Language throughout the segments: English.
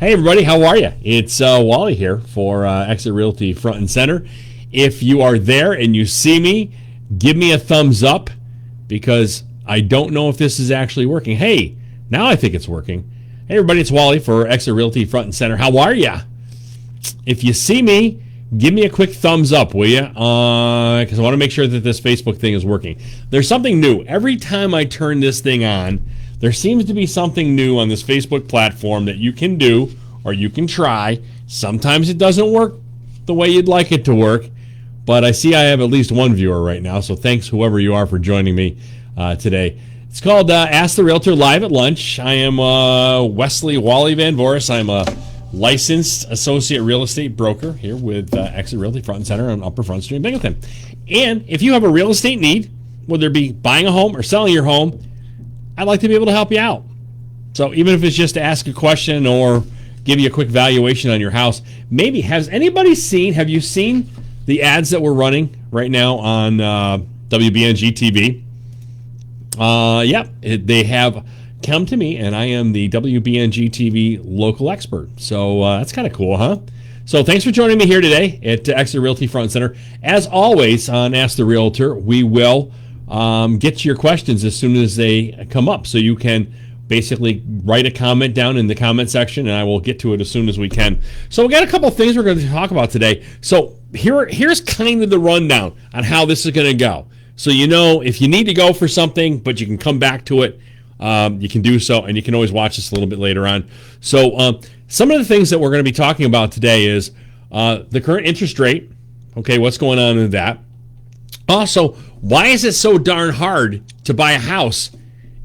Hey everybody, how are you? It's Wally here for Exit Realty Front and Center. If you are there and you see me, give me a thumbs up because I don't know if this is actually working. Hey, now I think it's working. Hey everybody, it's Wally for Exit Realty Front and Center. How are you? If you see me, give me a quick thumbs up, will you? Because I want to make sure that this Facebook thing is working. There's something new. Every time I turn this thing on, there seems to be something new on this Facebook platform that you can do or you can try. Sometimes it doesn't work the way you'd like it to work, but I see I have at least one viewer right now, so thanks whoever you are for joining me today. It's called Ask the Realtor Live at Lunch. I am Wesley Wally VanVoorhis. I'm a licensed associate real estate broker here with Exit Realty Front and Center on Upper Front Street in Binghamton. And if you have a real estate need, whether it be buying a home or selling your home, I'd like to be able to help you out. So even if it's just to ask a question or give you a quick valuation on your house, maybe have you seen the ads that we're running right now on WBNG TV? They have come to me, and I am the WBNG TV local expert. So that's kind of cool, huh? So thanks for joining me here today at Exit Realty Front and Center. As always on Ask the Realtor, we will get to your questions as soon as they come up. So you can basically write a comment down in the comment section, and I will get to it as soon as we can. So we got a couple of things we're going to talk about today. So here's kind of the rundown on how this is going to go. So you know if you need to go for something, but you can come back to it, you can do so, and you can always watch this a little bit later on. So some of the things that we're going to be talking about today is the current interest rate. Okay, what's going on in that? Also, why is it so darn hard to buy a house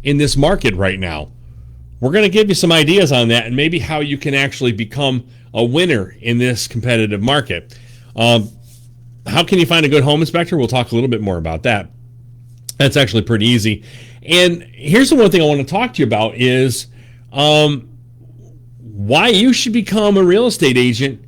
in this market right now? We're going to give you some ideas on that and maybe how you can actually become a winner in this competitive market. How can you find a good home inspector? We'll talk a little bit more about that. That's actually pretty easy. And here's the one thing I want to talk to you about is why you should become a real estate agent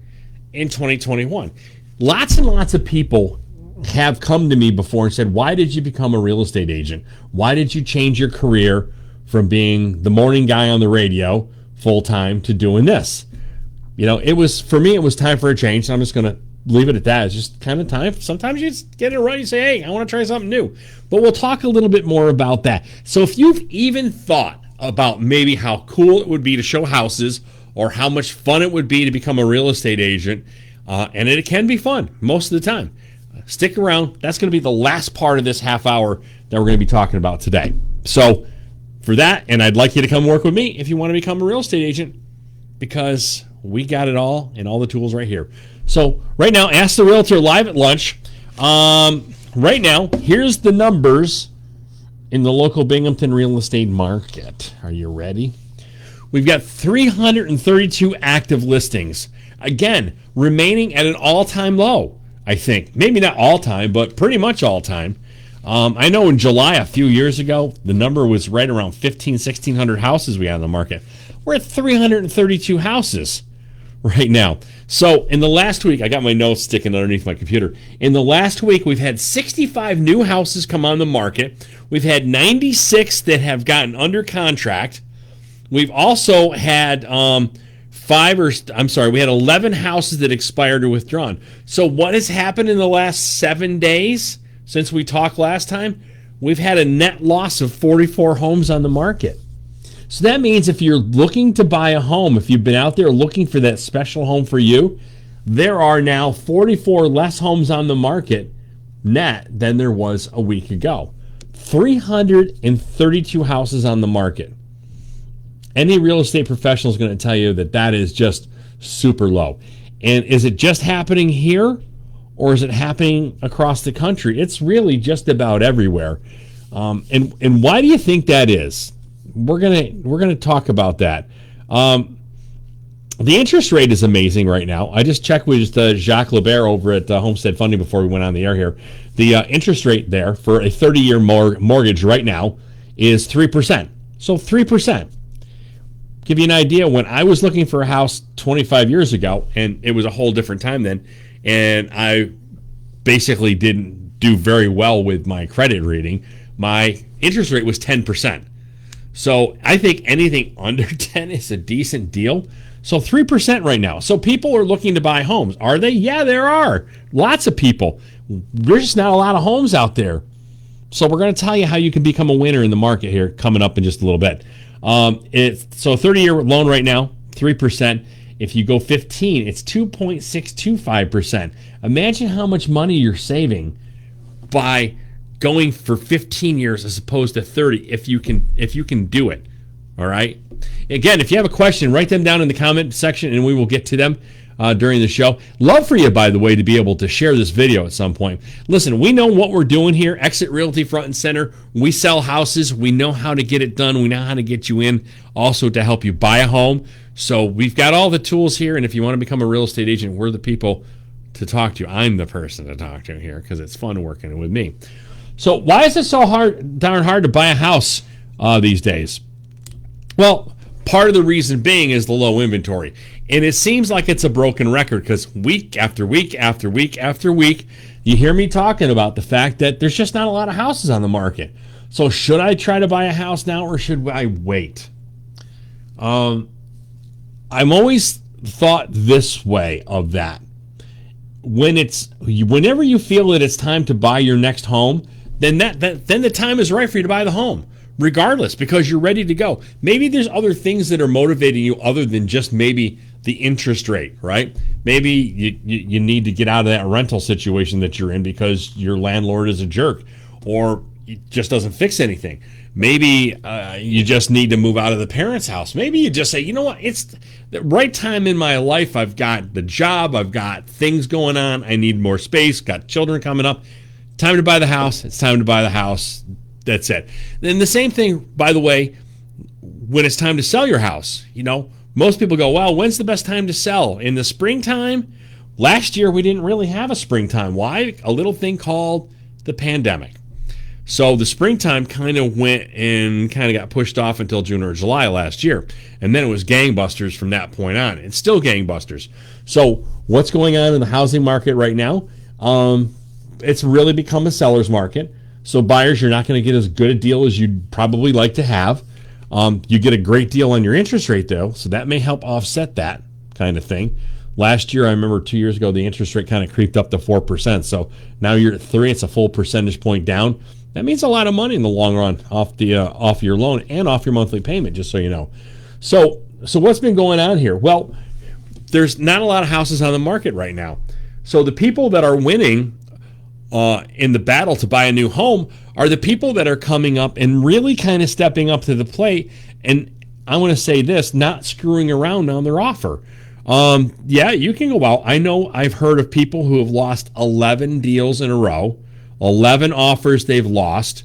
in 2021. Lots and lots of people have come to me before and said, why did you become a real estate agent? Why did you change your career from being the morning guy on the radio full-time to doing this? You know, for me, it was time for a change. So I'm just going to leave it at that. It's just kind of time. Sometimes you just get it right. You say, hey, I want to try something new. But we'll talk a little bit more about that. So if you've even thought about maybe how cool it would be to show houses or how much fun it would be to become a real estate agent, and it can be fun most of the time, stick around. That's going to be the last part of this half hour that we're going to be talking about today. So for that, and I'd like you to come work with me if you want to become a real estate agent, because we got it all and all the tools right here. So right now, Ask the Realtor Live at Lunch. Right now, here's the numbers in the local Binghamton real estate market. Are you ready? We've got 332 active listings. Again, remaining at an all-time low. I think. Maybe not all time, but pretty much all time. I know in July a few years ago, the number was right around 1,600 houses we had on the market. We're at 332 houses right now. So in the last week, I got my notes sticking underneath my computer. In the last week, we've had 65 new houses come on the market. We've had 96 that have gotten under contract. We've also had we had 11 houses that expired or withdrawn. So what has happened in the last 7 days since we talked last time? We've had a net loss of 44 homes on the market. So that means if you're looking to buy a home, if you've been out there looking for that special home for you, there are now 44 less homes on the market net than there was a week ago. 332 houses on the market. Any real estate professional is going to tell you that that is just super low. And is it just happening here or is it happening across the country? It's really just about everywhere. And why do you think that is? We're gonna talk about that. The interest rate is amazing right now. I just checked with Jacques Lebert over at Homestead Funding before we went on the air here. The interest rate there for a 30-year mortgage right now is 3%. So 3%. Give you an idea, when I was looking for a house 25 years ago, and it was a whole different time then, and I basically didn't do very well with my credit rating, my interest rate was 10%. So I think anything under 10 is a decent deal. So 3% right now. So people are looking to buy homes. Are they? Yeah, there are. Lots of people. There's just not a lot of homes out there. So we're going to tell you how you can become a winner in the market here coming up in just a little bit. So a 30-year loan right now, 3%. If you go 15, it's 2.625%. Imagine how much money you're saving by going for 15 years as opposed to 30 if you can do it. All right? Again, if you have a question, write them down in the comment section and we will get to them during the show. Love for you, by the way, to be able to share this video at some point. Listen, we know what we're doing here. Exit Realty front and center. We sell houses. We know how to get it done. We know how to get you in also to help you buy a home. So we've got all the tools here, and if you want to become a real estate agent, we're the people to talk to. I'm the person to talk to here because it's fun working with me. So why is it so darn hard to buy a house these days? Well, part of the reason being is the low inventory. And it seems like it's a broken record because week after week after week after week, you hear me talking about the fact that there's just not a lot of houses on the market. So should I try to buy a house now or should I wait? I'm always thought this way of that. Whenever you feel that it's time to buy your next home, then the time is right for you to buy the home, regardless, because you're ready to go. Maybe there's other things that are motivating you other than just maybe the interest rate, right? Maybe you need to get out of that rental situation that you're in because your landlord is a jerk or it just doesn't fix anything. Maybe you just need to move out of the parents' house. Maybe you just say, you know what, it's the right time in my life. I've got the job. I've got things going on. I need more space. Got children coming up. Time to buy the house. It's time to buy the house. That's it. Then the same thing, by the way, when it's time to sell your house. You know, most people go, well, when's the best time to sell? In the springtime? Last year, we didn't really have a springtime. Why? A little thing called the pandemic. So the springtime kind of went and kind of got pushed off until June or July last year. And then it was gangbusters from that point on. It's still gangbusters. So what's going on in the housing market right now? It's really become a seller's market. So buyers, you're not going to get as good a deal as you'd probably like to have. You get a great deal on your interest rate, though, so that may help offset that kind of thing. Last year, I remember 2 years ago, the interest rate kind of creeped up to 4%. So now you're at 3%. It's a full percentage point down. That means a lot of money in the long run off your loan and off your monthly payment, just so you know. So what's been going on here? Well, there's not a lot of houses on the market right now. So the people that are winning in the battle to buy a new home are the people that are coming up and really kind of stepping up to the plate. And I want to say this, not screwing around on their offer. Yeah, you can go out. I know I've heard of people who have lost 11 deals in a row, 11 offers they've lost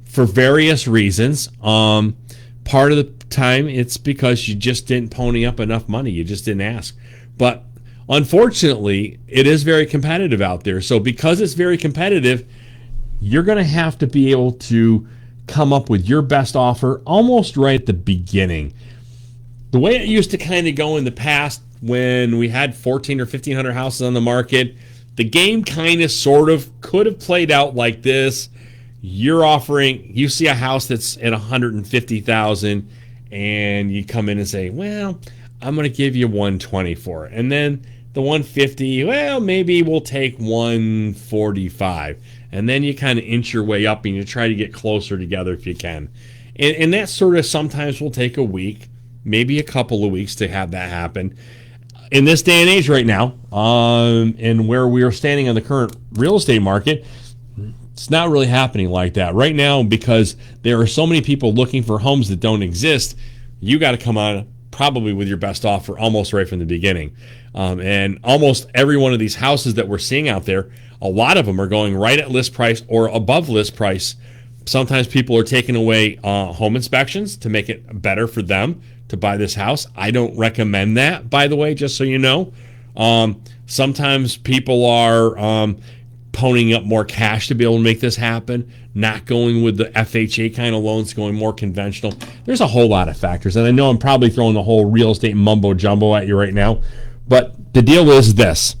for various reasons. Part of the time it's because you just didn't pony up enough money. You just didn't ask. But unfortunately, it is very competitive out there. So because it's very competitive, you're going to have to be able to come up with your best offer almost right at the beginning. The way it used to kind of go in the past when we had 1,400 or 1,500 houses on the market, the game kind of sort of could have played out like this. You see a house that's at $150,000 and you come in and say, well, I'm going to give you $120 for it. And then the $150, well, maybe we'll take $145. And then you kind of inch your way up and you try to get closer together if you can. And that sort of sometimes will take a week, maybe a couple of weeks to have that happen. In this day and age right now, and where we are standing on the current real estate market, it's not really happening like that. Right now, because there are so many people looking for homes that don't exist, you got to come on probably with your best offer almost right from the beginning. And almost every one of these houses that we're seeing out there, a lot of them are going right at list price or above list price. Sometimes people are taking away home inspections to make it better for them to buy this house. I don't recommend that, by the way, just so you know. Sometimes people are ponying up more cash to be able to make this happen, not going with the FHA kind of loans, going more conventional. There's a whole lot of factors, and I know I'm probably throwing the whole real estate mumbo jumbo at you right now, but the deal is this,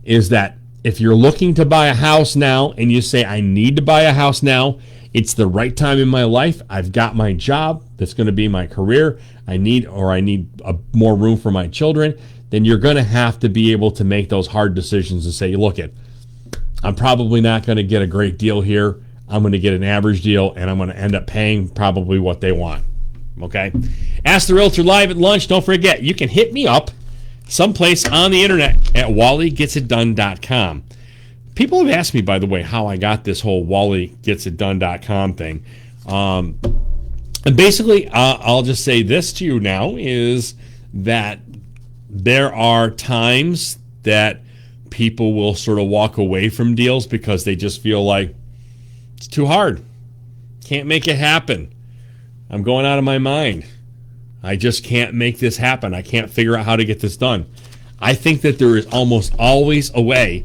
is that If you're looking to buy a house now and you say, I need to buy a house now, it's the right time in my life. I've got my job. That's going to be my career. I need more room for my children. Then you're going to have to be able to make those hard decisions and say, look, I'm probably not going to get a great deal here. I'm going to get an average deal, and I'm going to end up paying probably what they want. Okay? Ask the Realtor live at lunch. Don't forget, you can hit me up someplace on the internet at wallygetitdone.com. People have asked me, by the way, how I got this whole wallygetitdone.com thing. And basically, I'll just say this to you now, is that there are times that people will sort of walk away from deals because they just feel like it's too hard. Can't make it happen. I'm going out of my mind. I just can't make this happen. I can't figure out how to get this done. I think that there is almost always a way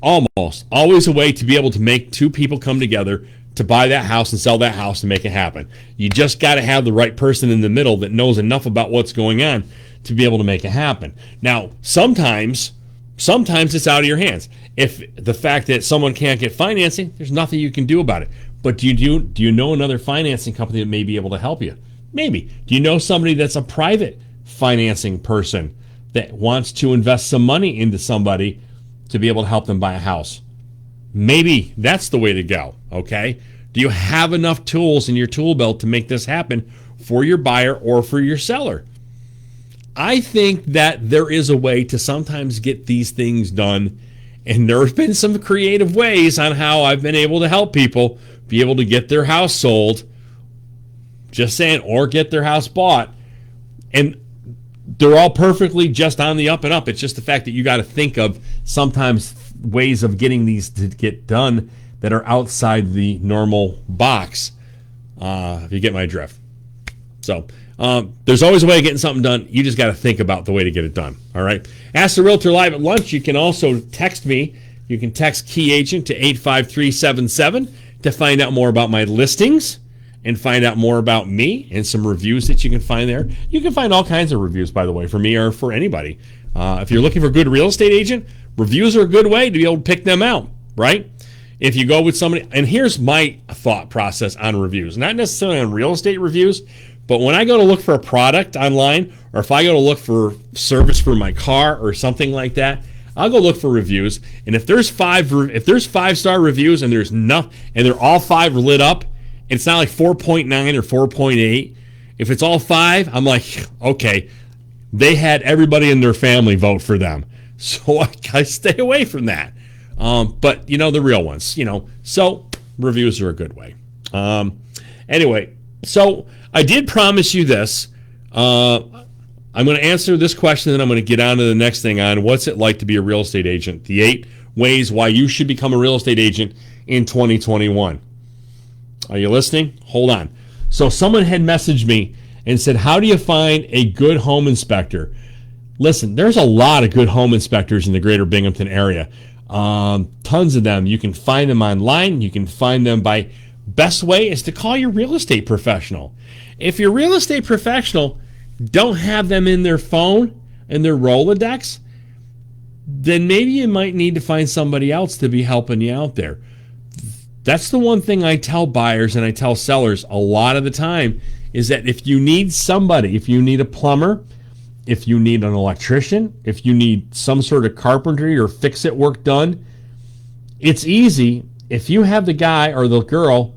to be able to make two people come together to buy that house and sell that house and make it happen. You just got to have the right person in the middle that knows enough about what's going on to be able to make it happen. Now, sometimes it's out of your hands. If the fact that someone can't get financing, there's nothing you can do about it. But do you know another financing company that may be able to help you? Maybe. Do you know somebody that's a private financing person that wants to invest some money into somebody to be able to help them buy a house? Maybe that's the way to go, okay? Do you have enough tools in your tool belt to make this happen for your buyer or for your seller? I think that there is a way to sometimes get these things done, and there have been some creative ways on how I've been able to help people be able to get their house sold, just saying, or get their house bought. And they're all perfectly just on the up and up. It's just the fact that you got to think of sometimes ways of getting these to get done that are outside the normal box, if you get my drift. So there's always a way of getting something done. You just got to think about the way to get it done. All right. Ask the Realtor live at lunch. You can also text me. You can text Key Agent to 85377 to find out more about my listings and find out more about me and some reviews that you can find there. You can find all kinds of reviews, by the way, for me or for anybody. If you're looking for a good real estate agent, reviews are a good way to be able to pick them out, right? If you go with somebody, and here's my thought process on reviews, not necessarily on real estate reviews, but when I go to look for a product online, or if I go to look for service for my car or something like that, I'll go look for reviews. And if there's 5-star reviews and there's enough, and they're all 5 lit up, it's not like 4.9 or 4.8. If it's all 5, I'm like, okay, they had everybody in their family vote for them. So I stay away from that. But, the real ones, so reviews are a good way. Anyway, so I did promise you this. I'm going to answer this question, and I'm going to get on to the next thing on what's it like to be a real estate agent. The 8 ways why you should become a real estate agent in 2021. Are you listening? Hold on. So someone had messaged me and said, how do you find a good home inspector? Listen, there's a lot of good home inspectors in the greater Binghamton area. Tons of them. You can find them online. You can find them by best way is to call your real estate professional. If your real estate professional don't have them in their phone and their Rolodex, then maybe you might need to find somebody else to be helping you out there. That's the one thing I tell buyers and I tell sellers a lot of the time is that if you need somebody, if you need a plumber, if you need an electrician, if you need some sort of carpentry or fix-it work done, it's easy. If you have the guy or the girl,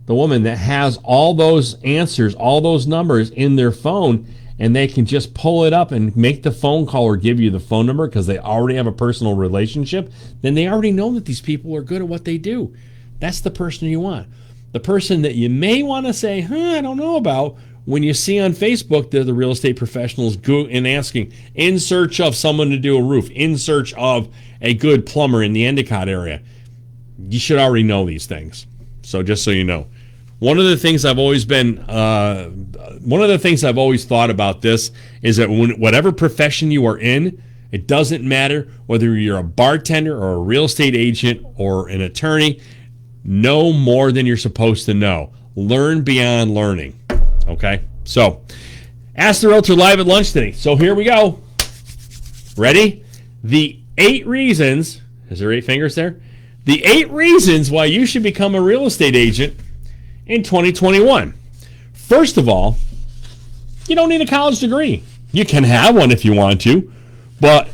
the woman that has all those answers, all those numbers in their phone, and they can just pull it up and make the phone call or give you the phone number because they already have a personal relationship, then they already know that these people are good at what they do. That's the person you want. The person that you may want to say, I don't know about, when you see on Facebook that the real estate professionals go and asking, in search of someone to do a roof, in search of a good plumber in the Endicott area. You should already know these things. So just so you know. One of the things I've always thought about this is that whatever profession you are in, it doesn't matter whether you're a bartender or a real estate agent or an attorney, know more than you're supposed to know. Learn beyond learning. Okay? So, ask the Realtor live at lunch today. So here we go. Ready? The 8 reasons Is there 8 fingers there? The 8 reasons why you should become a real estate agent in 2021. First of all, you don't need a college degree. You can have one if you want to, but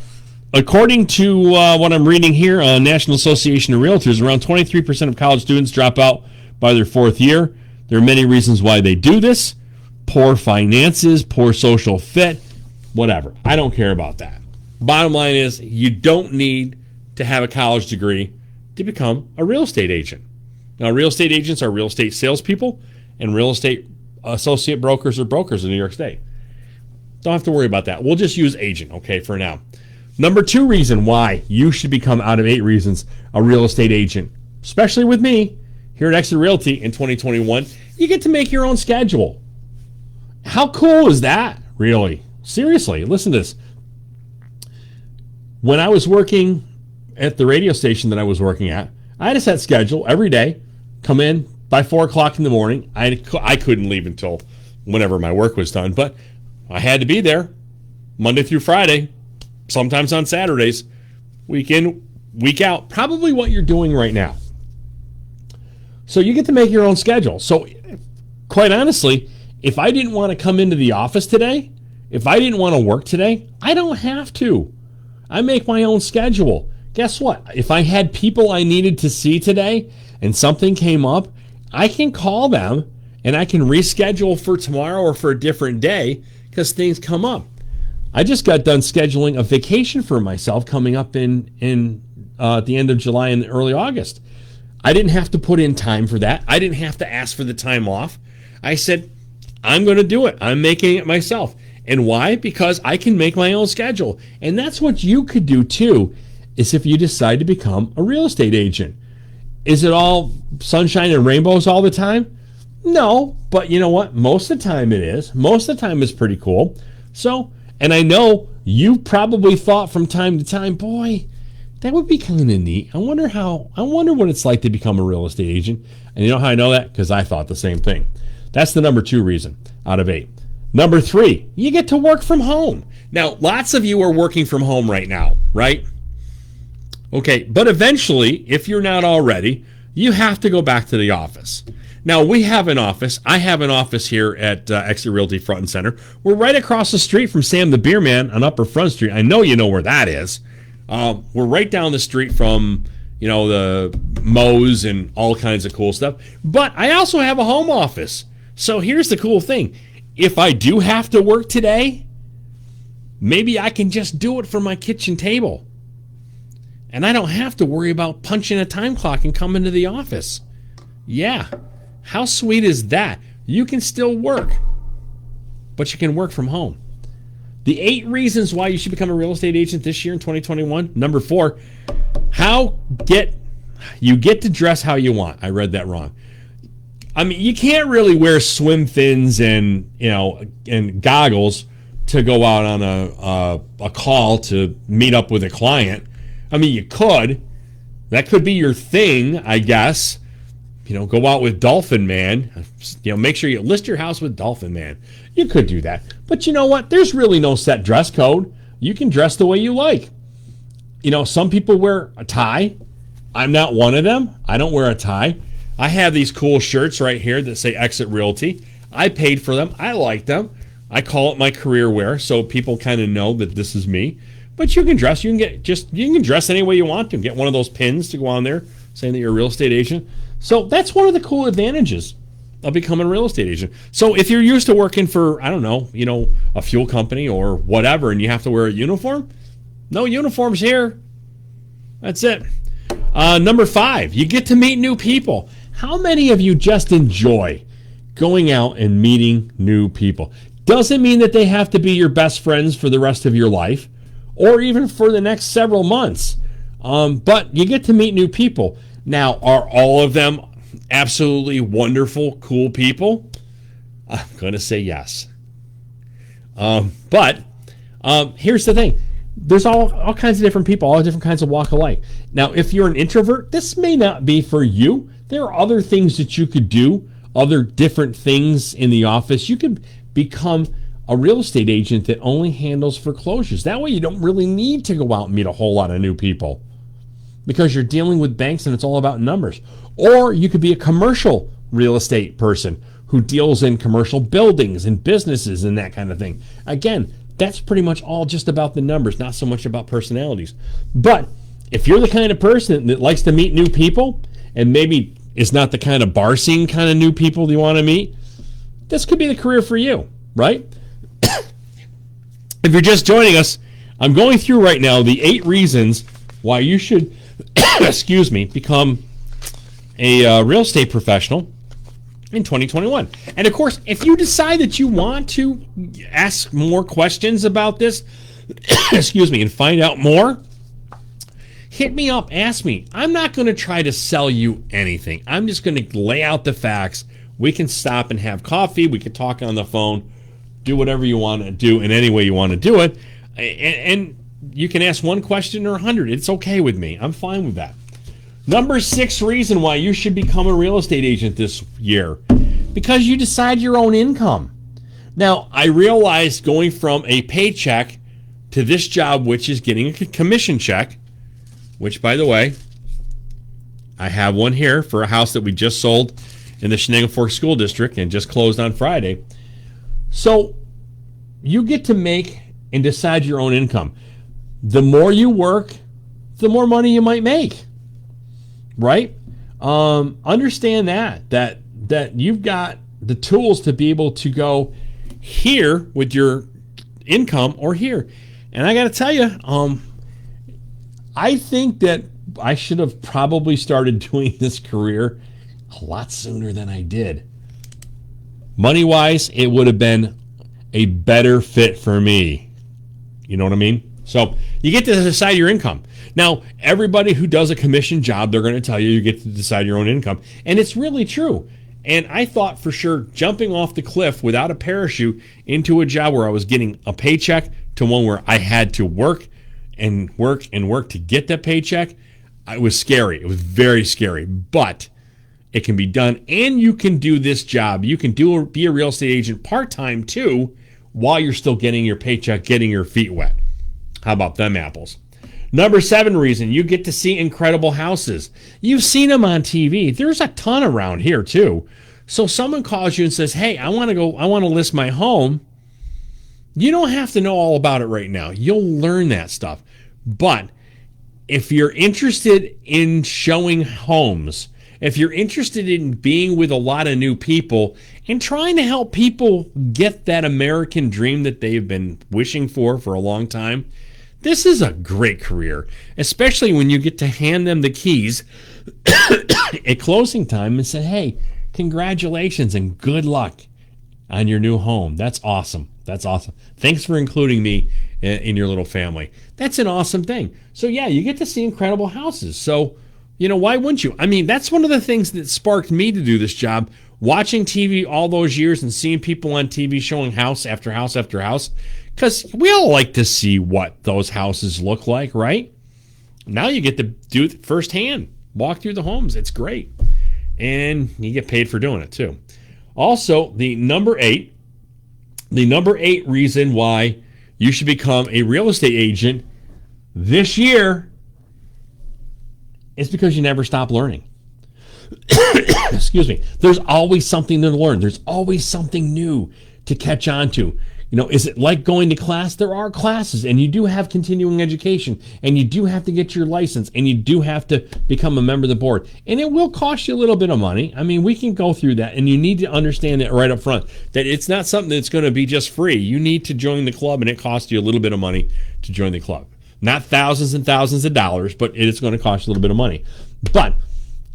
according to what I'm reading here on National Association of Realtors, around 23% of college students drop out by their 4th year. There are many reasons why they do this. Poor finances, poor social fit, whatever. I don't care about that. Bottom line is, you don't need to have a college degree to become a real estate agent. Now, real estate agents are real estate salespeople and real estate associate brokers or brokers in New York State. Don't have to worry about that. We'll just use agent, okay, for now. Number 2 reason why you should become, out of 8 reasons, a real estate agent, especially with me here at Exit Realty in 2021, you get to make your own schedule. How cool is that, really? Seriously, listen to this. When I was working at the radio station that I was working at, I had a set schedule every day. Come in by 4 o'clock in the morning. I couldn't leave until whenever my work was done, but I had to be there Monday through Friday, sometimes on Saturdays, week in, week out. Probably what you're doing right now. So you get to make your own schedule. So quite honestly, if I didn't want to come into the office today, if I didn't want to work today, I don't have to. I make my own schedule. Guess what? If I had people I needed to see today and something came up, I can call them and I can reschedule for tomorrow or for a different day because things come up. I just got done scheduling a vacation for myself coming up in at the end of July and early August. I didn't have to put in time for that. I didn't have to ask for the time off. I said, I'm going to do it. I'm making it myself. And why? Because I can make my own schedule. And that's what you could do too, is if you decide to become a real estate agent. Is it all sunshine and rainbows all the time? No, but you know what? Most of the time it is. Most of the time it's pretty cool. So, and I know you probably thought from time to time, boy, that would be kind of neat. I wonder what it's like to become a real estate agent. And you know how I know that? Because I thought the same thing. That's the number 2 reason out of 8. Number 3, you get to work from home. Now, lots of you are working from home right now, right? Okay, but eventually, if you're not already, you have to go back to the office. Now, we have an office. I have an office here at Exit Realty Front and Center. We're right across the street from Sam the Beer Man on Upper Front Street. I know you know where that is. We're right down the street from, the Moe's and all kinds of cool stuff. But I also have a home office. So here's the cool thing. If I do have to work today, maybe I can just do it from my kitchen table. And I don't have to worry about punching a time clock and coming to the office. Yeah. How sweet is that? You can still work, but you can work from home. The 8 reasons why you should become a real estate agent this year in 2021. Number 4, you get to dress how you want. I read that wrong. I mean, you can't really wear swim fins and goggles to go out on a call to meet up with a client. I mean, you could. That could be your thing, I guess. Go out with Dolphin Man. Make sure you list your house with Dolphin Man. You could do that. But you know what? There's really no set dress code. You can dress the way you like. Some people wear a tie. I'm not one of them. I don't wear a tie. I have these cool shirts right here that say Exit Realty. I paid for them. I like them. I call it my career wear, so people kind of know that this is me. But you can dress. You can dress any way you want to. Get one of those pins to go on there saying that you're a real estate agent. So that's one of the cool advantages of becoming a real estate agent. So if you're used to working for, a fuel company or whatever, and you have to wear a uniform, no uniforms here. That's it. Number 5, you get to meet new people. How many of you just enjoy going out and meeting new people? Doesn't mean that they have to be your best friends for the rest of your life or even for the next several months. But you get to meet new people. Now, are all of them absolutely wonderful, cool people? I'm going to say yes. But here's the thing. There's all kinds of different people, all different kinds of walk of life. Now, if you're an introvert, this may not be for you. There are other things that you could do, other different things in the office. You could become a real estate agent that only handles foreclosures. That way you don't really need to go out and meet a whole lot of new people. because you're dealing with banks and it's all about numbers. Or you could be a commercial real estate person who deals in commercial buildings and businesses and that kind of thing. Again, that's pretty much all just about the numbers, not so much about personalities. But if you're the kind of person that likes to meet new people and maybe is not the kind of bar scene kind of new people you want to meet, this could be the career for you, right? If you're just joining us, I'm going through right now the 8 reasons why you should, excuse me, become a real estate professional in 2021. And of course, if you decide that you want to ask more questions about this, excuse me, and find out more, hit me up, ask me. I'm not going to try to sell you anything. I'm just going to lay out the facts. We can stop and have coffee. We can talk on the phone, do whatever you want to do in any way you want to do it. And you can ask one question or 100. It's okay with me. I'm fine with that. Number 6 reason why you should become a real estate agent this year, because you decide your own income. Now, I realized going from a paycheck to this job, which is getting a commission check, which, by the way, I have one here for a house that we just sold in the Shenango Fork School District and just closed on Friday. So you get to make and decide your own income. The more you work, the more money you might make, right? Understand that you've got the tools to be able to go here with your income or here. And I got to tell you, I think that I should have probably started doing this career a lot sooner than I did. Money-wise, it would have been a better fit for me. You know what I mean? So you get to decide your income. Now, everybody who does a commission job, they're going to tell you get to decide your own income. And it's really true. And I thought for sure jumping off the cliff without a parachute into a job where I was getting a paycheck to one where I had to work and work and work to get that paycheck, it was scary. It was very scary. But it can be done, and you can do this job. You can be a real estate agent part-time too while you're still getting your paycheck, getting your feet wet. How about them apples? Number 7 reason, you get to see incredible houses. You've seen them on TV. There's a ton around here too. So someone calls you and says, hey, I want to list my home. You don't have to know all about it right now. You'll learn that stuff. But if you're interested in showing homes, if you're interested in being with a lot of new people and trying to help people get that American dream that they've been wishing for a long time, this is a great career, especially when you get to hand them the keys at closing time and say, hey, congratulations and good luck on your new home. That's awesome. That's awesome. Thanks for including me in your little family. That's an awesome thing. So yeah, you get to see incredible houses. So, you know, why wouldn't you? I mean, that's one of the things that sparked me to do this job. Watching TV all those years and seeing people on TV showing house after house after house, because we all like to see what those houses look like, right? Now you get to do it firsthand. Walk through the homes. It's great. And you get paid for doing it too. Also, the number 8 reason why you should become a real estate agent this year is because you never stop learning. Excuse me. There's always something to learn. There's always something new to catch on to. You know, is it like going to class? There are classes, and you do have continuing education, and you do have to get your license, and you do have to become a member of the board. And it will cost you a little bit of money. I mean, we can go through that, and you need to understand that right up front, that it's not something that's going to be just free. You need to join the club, and it costs you a little bit of money to join the club. Not thousands and thousands of dollars, but it's going to cost you a little bit of money. But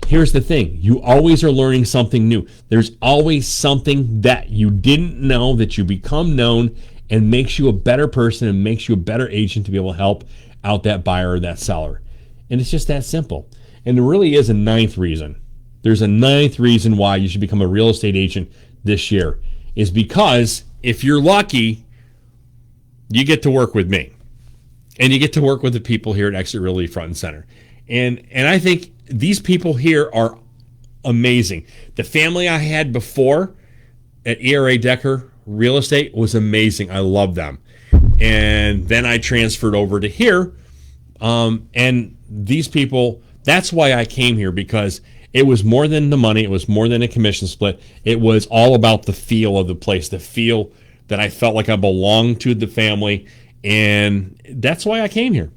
here's the thing. You always are learning something new. There's always something that you didn't know that you become known and makes you a better person and makes you a better agent to be able to help out that buyer or that seller. And it's just that simple. And there really is a 9th reason. There's a 9th reason why you should become a real estate agent this year, is because if you're lucky, you get to work with me. And you get to work with the people here at Exit Realty Front and Center. And I think these people here are amazing. The family I had before at ERA Decker Real Estate was amazing. I love them. And then I transferred over to here, And these people, that's why I came here, because it was more than the money. It was more than a commission split. It was all about the feel of the place, the feel that I felt like I belonged to the family. And that's why I came here.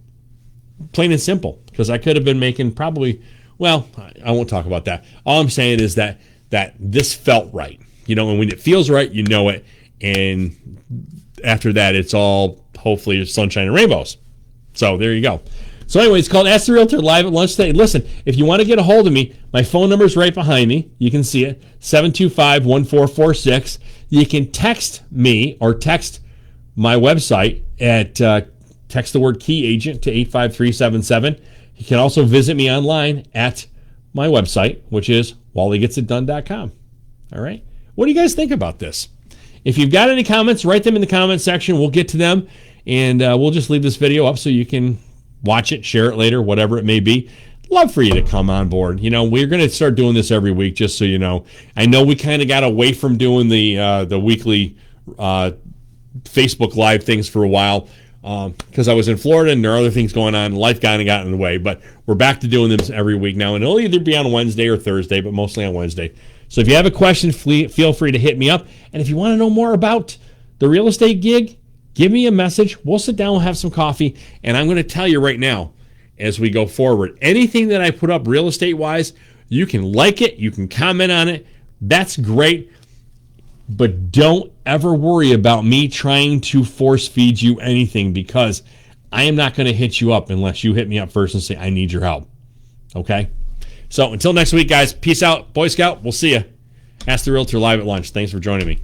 Plain and simple. Because I could have been making probably, well, I won't talk about that. All I'm saying is that this felt right. You know, and when it feels right, you know it. And after that, it's all hopefully sunshine and rainbows. So there you go. So anyway, it's called Ask the Realtor live at lunch today. Listen, if you want to get a hold of me, my phone number is right behind me. You can see it, 725-1446. You can text me or text my website at text the word Key Agent to 85377. You can also visit me online at my website, which is wallygetsit.com. All right. What do you guys think about this? If you've got any comments, write them in the comment section. We'll get to them, and we'll just leave this video up so you can watch it, share it later, whatever it may be. Love for you to come on board. You know, we're going to start doing this every week, just so you know. I know we kind of got away from doing the weekly Facebook Live things for a while because I was in Florida and there are other things going on. Life kind of got in the way, but we're back to doing this every week now, and it'll either be on Wednesday or Thursday, but mostly on Wednesday. So if you have a question, feel free to hit me up. And if you want to know more about the real estate gig, give me a message. We'll sit down, we'll have some coffee, and I'm going to tell you right now as we go forward, anything that I put up real estate-wise, you can like it, you can comment on it. That's great, but don't ever worry about me trying to force feed you anything, because I am not going to hit you up unless you hit me up first and say, I need your help. Okay? So until next week, guys, peace out. Boy Scout, we'll see you. Ask the Realtor live at lunch. Thanks for joining me.